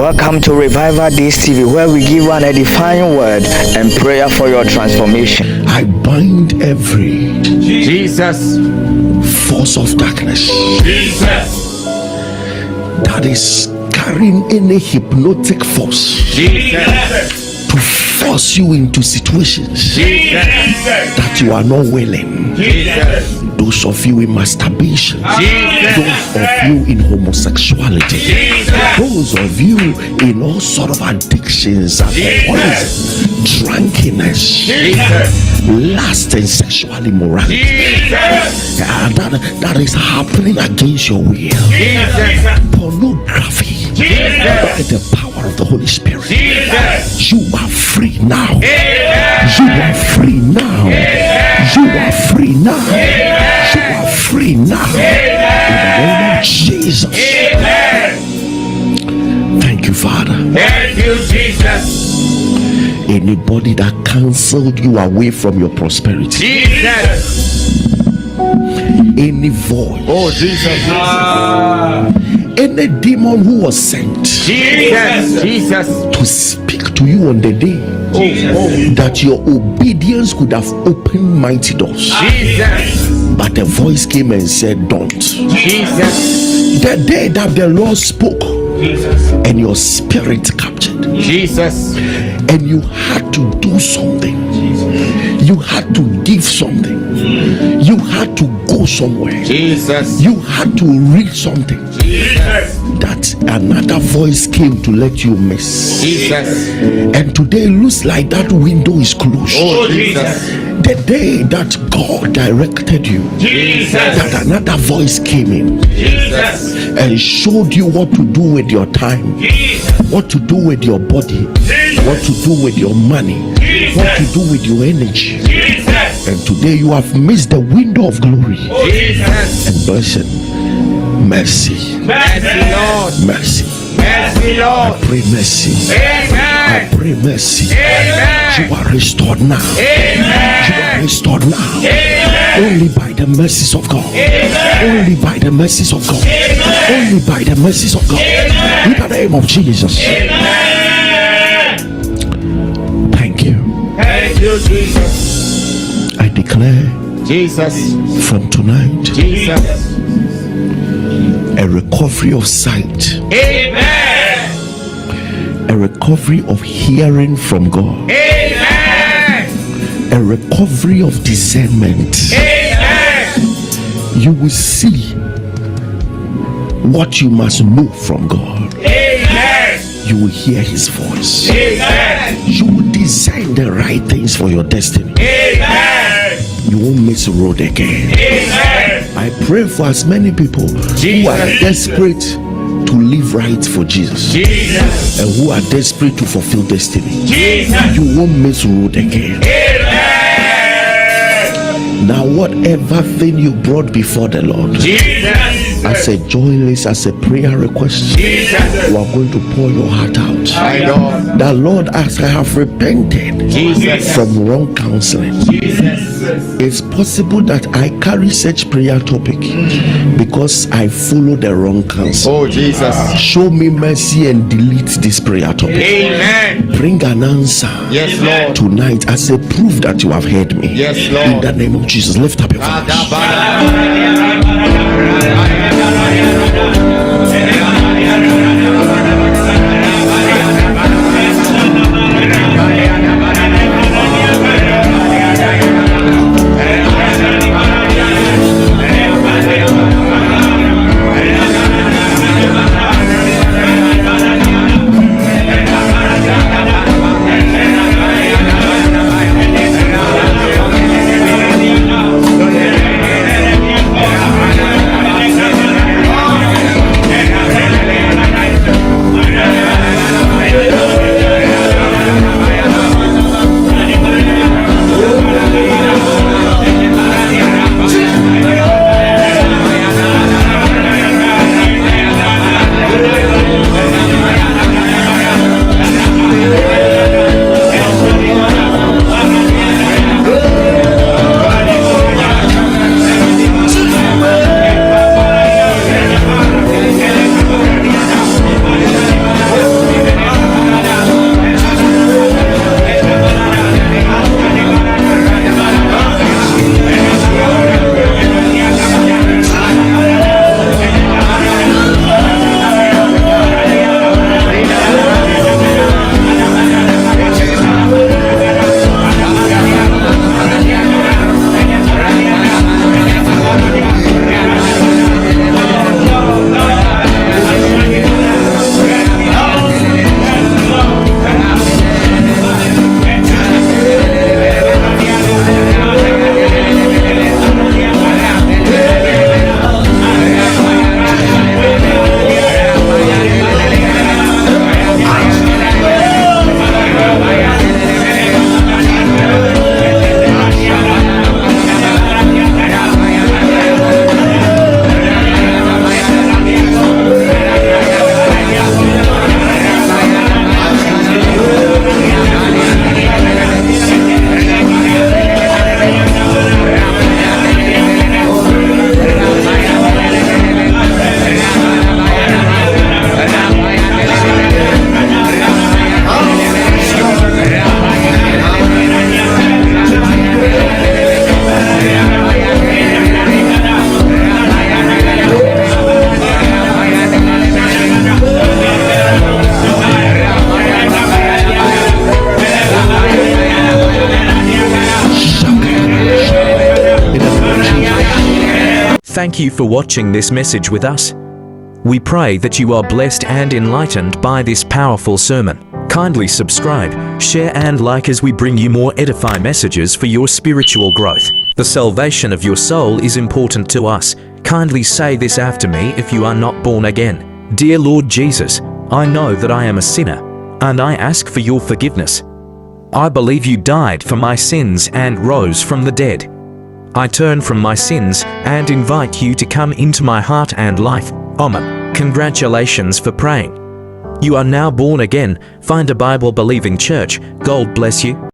Welcome to Revival Days TV, where we give an edifying word and prayer for your transformation. I bind every Jesus force of darkness Jesus that is carrying any hypnotic force Jesus to force you into situations Jesus that you are not willing. Jesus Those of you in masturbation, those of you in homosexuality, those of you in all sort of addictions, alcoholism, drunkenness, lust and sexual immorality, that is happening against your will. Pornography, by the power of the Holy Spirit, you are free now. You are free now. You are free now. You are free now. In the name of Jesus. Thank you, Father. Thank you, Jesus. Anybody that cancelled you away from your prosperity, Jesus. any voice, Oh, Jesus. any demon who was sent Jesus. Jesus. to speak to you on the day that your obedience could have opened mighty doors, Jesus. but the voice came and said, don't. Jesus. The day that the Lord spoke and your spirit captured, Jesus. and you had to do something, you had to give something, you had to go somewhere, Jesus. you had to read something, Jesus. that another voice came to let you miss. Jesus. And today it looks like that window is closed. Oh, Jesus. The day that God directed you, Jesus. that another voice came in Jesus. and showed you what to do with your time, what to do with your body, what to do with your money, what to do with your energy. And today you have missed the window of glory Jesus. and blessing. Mercy, Mercy, Lord. mercy. Mercy, I Lord. pray mercy. I Amen. pray mercy. Amen. You are restored now. Amen. You are restored now. Amen. Only by the mercies of God. Amen. Only by the mercies of God. Only by the mercies of God. In the name of Jesus. Amen. Thank you. Thank you, Jesus. I declare Jesus. from tonight Jesus. a recovery of sight, Amen. a recovery of hearing from God, Amen. a recovery of discernment. Amen. You will see what you must know from God. Amen. You will hear his voice. Amen. You will design the right things for your destiny. Amen. You won't miss a road again. Amen. I pray for as many people who are desperate to live right for Jesus Jesus. and who are desperate to fulfill destiny. Jesus. You won't miss road again. Amen. Now whatever thing you brought before the Lord Jesus. as a joyless, as a prayer request, Jesus. you are going to pour your heart out. My God. That Lord, as I have repented Jesus. from wrong counseling, Jesus. it's possible that I carry such prayer topic because I follow the wrong counsel. Oh, Jesus. Show me mercy and delete this prayer topic. Amen. Bring an answer Yes, Lord. tonight as a proof that you have heard me. Yes, In Lord. the name of Jesus, lift up your voice. Thank you for watching this message with us. We pray that you are blessed and enlightened by this powerful sermon. Kindly subscribe, share and like as we bring you more edifying messages for your spiritual growth. The salvation of your soul is important to us. Kindly say this after me if you are not born again. Dear Lord Jesus, I know that I am a sinner, and I ask for your forgiveness. I believe you died for my sins and rose from the dead. I turn from my sins and invite you to come into my heart and life. Amen. Congratulations for praying. You are now born again. Find a Bible-believing church. God bless you.